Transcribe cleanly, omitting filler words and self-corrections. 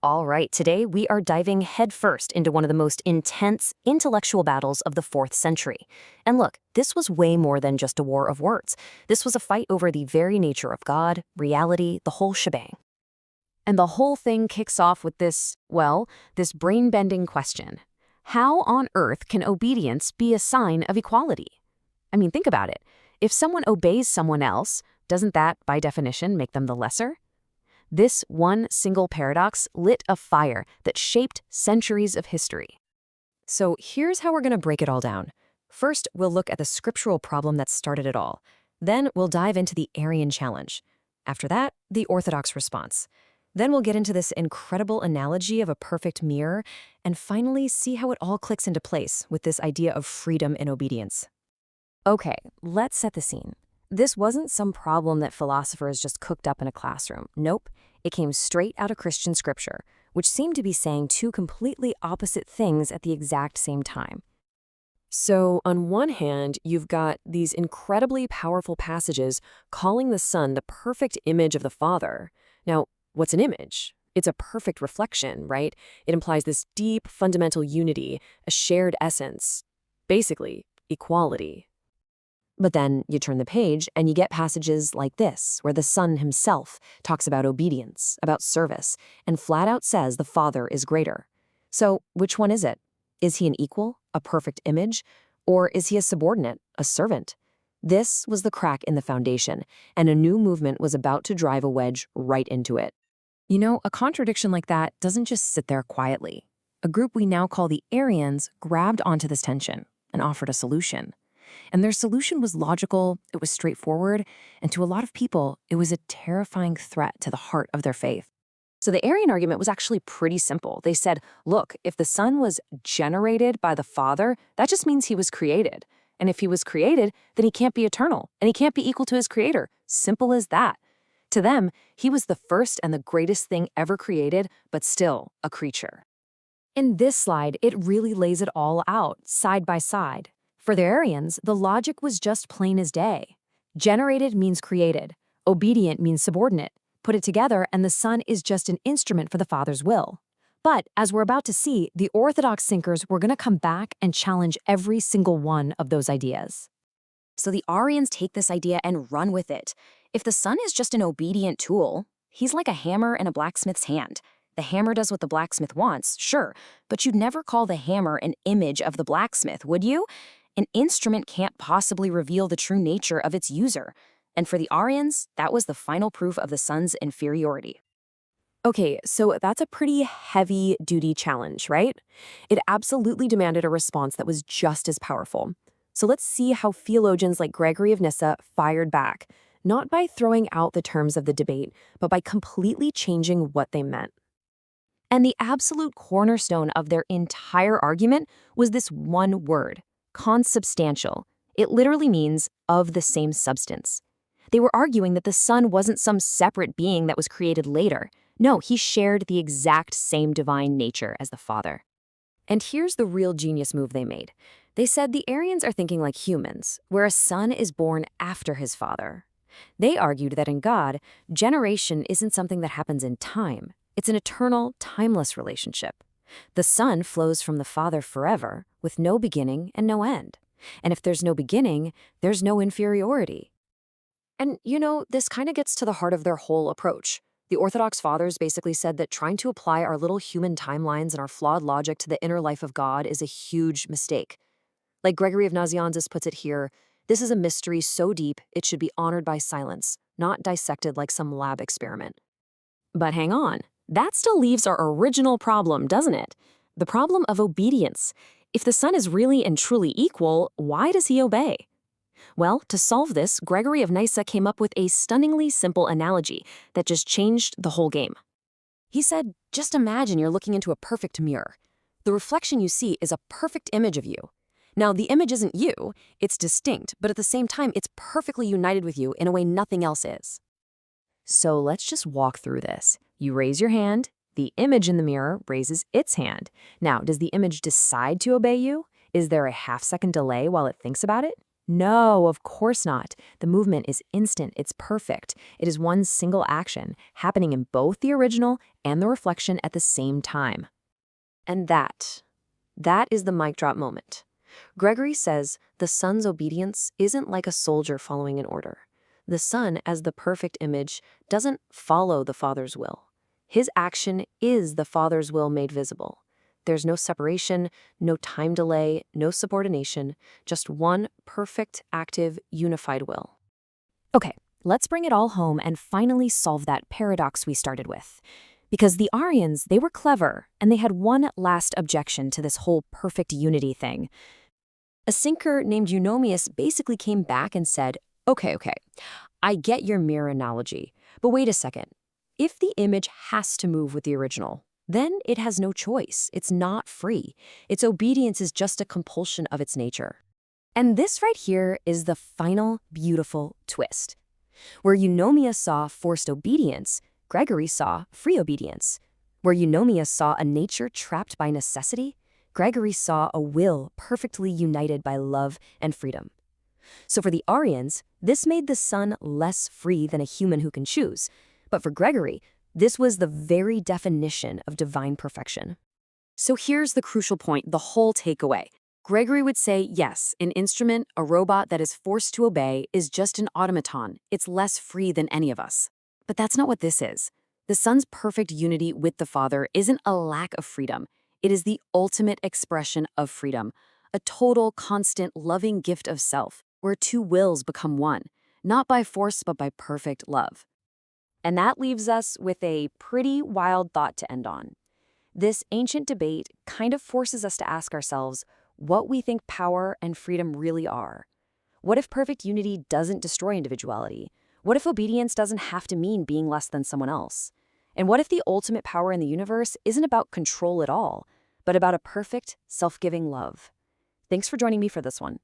All right, today we are diving headfirst into one of the most intense intellectual battles of the 4th century. And look, this was way more than just a war of words. This was a fight over the very nature of God, reality, the whole shebang. And the whole thing kicks off with this brain-bending question. How on earth can obedience be a sign of equality? I mean, think about it. If someone obeys someone else, doesn't that, by definition, make them the lesser? This one single paradox lit a fire that shaped centuries of history. So here's how we're going to break it all down. First, we'll look at the scriptural problem that started it all. Then we'll dive into the Arian challenge. After that, the Orthodox response. Then we'll get into this incredible analogy of a perfect mirror, and finally see how it all clicks into place with this idea of freedom in obedience. Okay, let's set the scene. This wasn't some problem that philosophers just cooked up in a classroom. Nope, it came straight out of Christian scripture, which seemed to be saying two completely opposite things at the exact same time. So, on one hand, you've got these incredibly powerful passages calling the Son the perfect image of the Father. Now, what's an image? It's a perfect reflection, right? It implies this deep, fundamental unity, a shared essence. Basically, equality. But then you turn the page and you get passages like this, where the Son himself talks about obedience, about service, and flat out says the Father is greater. So which one is it? Is he an equal, a perfect image, or is he a subordinate, a servant? This was the crack in the foundation, and a new movement was about to drive a wedge right into it. You know, a contradiction like that doesn't just sit there quietly. A group we now call the Arians grabbed onto this tension and offered a solution. And their solution was logical, it was straightforward, and to a lot of people, it was a terrifying threat to the heart of their faith. So the Arian argument was actually pretty simple. They said, look, if the Son was generated by the Father, that just means he was created. And if he was created, then he can't be eternal, and he can't be equal to his Creator. Simple as that. To them, he was the first and the greatest thing ever created, but still a creature. In this slide, it really lays it all out, side by side. For the Arians, the logic was just plain as day. Generated means created. Obedient means subordinate. Put it together, and the Son is just an instrument for the Father's will. But, as we're about to see, the Orthodox thinkers were going to come back and challenge every single one of those ideas. So the Arians take this idea and run with it. If the Son is just an obedient tool, he's like a hammer in a blacksmith's hand. The hammer does what the blacksmith wants, sure, but you'd never call the hammer an image of the blacksmith, would you? An instrument can't possibly reveal the true nature of its user. And for the Arians, that was the final proof of the Son's inferiority. Okay, so that's a pretty heavy-duty challenge, right? It absolutely demanded a response that was just as powerful. So let's see how theologians like Gregory of Nyssa fired back, not by throwing out the terms of the debate, but by completely changing what they meant. And the absolute cornerstone of their entire argument was this one word: consubstantial. It literally means of the same substance. They were arguing that the Son wasn't some separate being that was created later. No, he shared the exact same divine nature as the Father. And here's the real genius move they made. They said the Arians are thinking like humans, where a son is born after his father. They argued that in God, generation isn't something that happens in time. It's an eternal, timeless relationship. The Son flows from the Father forever, with no beginning and no end. And if there's no beginning, there's no inferiority. And, you know, this kind of gets to the heart of their whole approach. The Orthodox Fathers basically said that trying to apply our little human timelines and our flawed logic to the inner life of God is a huge mistake. Like Gregory of Nazianzus puts it here, this is a mystery so deep it should be honored by silence, not dissected like some lab experiment. But hang on. That still leaves our original problem, doesn't it? The problem of obedience. If the Son is really and truly equal, why does he obey? Well, to solve this, Gregory of Nyssa came up with a stunningly simple analogy that just changed the whole game. He said, just imagine you're looking into a perfect mirror. The reflection you see is a perfect image of you. Now, the image isn't you, it's distinct, but at the same time, it's perfectly united with you in a way nothing else is. So let's just walk through this. You raise your hand, the image in the mirror raises its hand. Now, does the image decide to obey you? Is there a half-second delay while it thinks about it? No, of course not. The movement is instant, it's perfect. It is one single action, happening in both the original and the reflection at the same time. And that is the mic drop moment. Gregory says the Son's obedience isn't like a soldier following an order. The Son, as the perfect image, doesn't follow the Father's will. His action is the Father's will made visible. There's no separation, no time delay, no subordination, just one perfect, active, unified will. Okay, let's bring it all home and finally solve that paradox we started with. Because the Arians, they were clever, and they had one last objection to this whole perfect unity thing. A thinker named Eunomius basically came back and said, okay, I get your mirror analogy, but wait a second. If the image has to move with the original, then it has no choice. It's not free. Its obedience is just a compulsion of its nature. And this right here is the final beautiful twist. Where Eunomius saw forced obedience, Gregory saw free obedience. Where Eunomius saw a nature trapped by necessity, Gregory saw a will perfectly united by love and freedom. So for the Arians, this made the Son less free than a human who can choose. But for Gregory, this was the very definition of divine perfection. So here's the crucial point, the whole takeaway. Gregory would say, yes, an instrument, a robot that is forced to obey, is just an automaton. It's less free than any of us. But that's not what this is. The Son's perfect unity with the Father isn't a lack of freedom. It is the ultimate expression of freedom, a total, constant, loving gift of self, where two wills become one, not by force but by perfect love. And that leaves us with a pretty wild thought to end on. This ancient debate kind of forces us to ask ourselves what we think power and freedom really are. What if perfect unity doesn't destroy individuality? What if obedience doesn't have to mean being less than someone else? And what if the ultimate power in the universe isn't about control at all, but about a perfect, self-giving love? Thanks for joining me for this one.